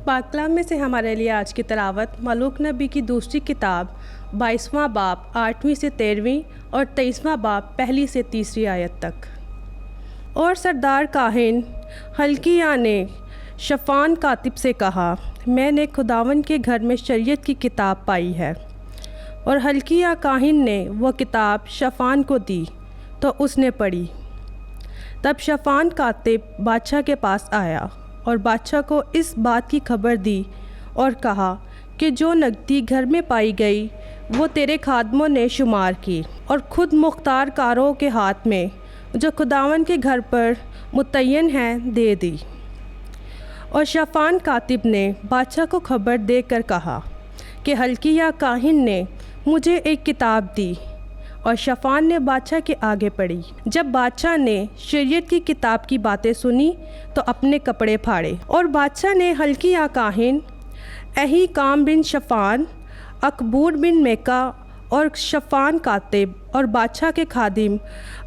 पाक कलाम में से हमारे लिए आज की तिलावत मलूक नबी की दूसरी किताब 22वां बाब 8वीं से 13वीं और 23वां बाब 1 से 3 आयत तक। और सरदार काहिन हल्किया ने शफ़ान कातिब से कहा, मैंने खुदावन के घर में शरीयत की किताब पाई है। और हल्किया काहिन ने वह किताब शफ़ान को दी तो उसने पढ़ी। तब शफ़ान कातिब बादशाह के पास आया और बादशाह को इस बात की खबर दी और कहा कि जो नकदी घर में पाई गई वो तेरे खादमों ने शुमार की और ख़ुद मुख्तार कारों के हाथ में जो खुदावन के घर पर मुतय्यन हैं दे दी। और शफ़ान कातिब ने बादशाह को खबर देकर कहा कि हल्किया काहिन ने मुझे एक किताब दी। और शफ़ान ने बादशाह के आगे पढ़ी। जब बादशाह ने शरीयत की किताब की बातें सुनी तो अपने कपड़े फाड़े। और बादशाह ने हल्किया काहिन, अही काम बिन शफ़ान, अकबूर बिन मेका और शफ़ान कातिब और बादशाह के खादिम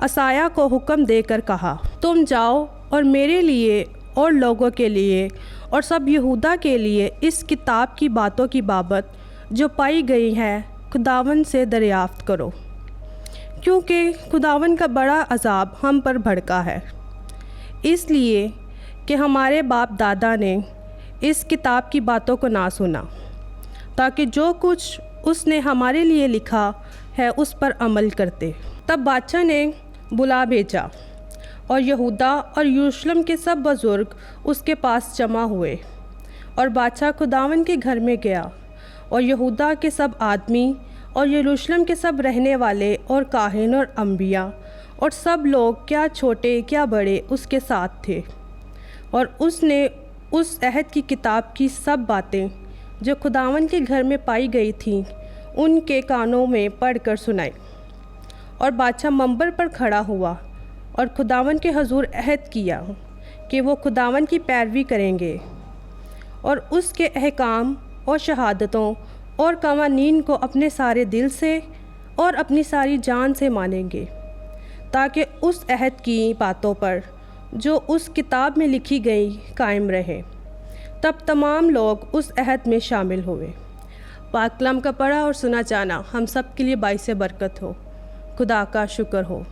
असाया को हुक्म देकर कहा, तुम जाओ और मेरे लिए और लोगों के लिए और सब यहूदा के लिए इस किताब की बातों की बाबत जो पाई गई है खुदावन से दरियाफ़्त करो, क्योंकि खुदावन का बड़ा अज़ाब हम पर भड़का है, इसलिए कि हमारे बाप दादा ने इस किताब की बातों को ना सुना, ताकि जो कुछ उसने हमारे लिए लिखा है उस पर अमल करते। तब बादशाह ने बुला भेजा और यहूदा और यरूशलेम के सब बुज़ुर्ग उसके पास जमा हुए। और बादशाह खुदावन के घर में गया और यहूदा के सब आदमी और यरूशलेम के सब रहने वाले और काहिन और अंबिया और सब लोग, क्या छोटे क्या बड़े, उसके साथ थे। और उसने उस अहद की किताब की सब बातें जो खुदावन के घर में पाई गई थीं उनके कानों में पढ़कर सुनाई। और बादशाह मंबर पर खड़ा हुआ और खुदावन के हजूर अहद किया कि वो खुदावन की पैरवी करेंगे और उसके अहकाम और शहादतों और कवानीन को अपने सारे दिल से और अपनी सारी जान से मानेंगे, ताकि उस अहद की बातों पर जो उस किताब में लिखी गई कायम रहे। तब तमाम लोग उस अहद में शामिल हुए। पाक कलाम का पढ़ा और सुना जाना हम सब के लिए बाइस बरकत हो। खुदा का शुक्र हो।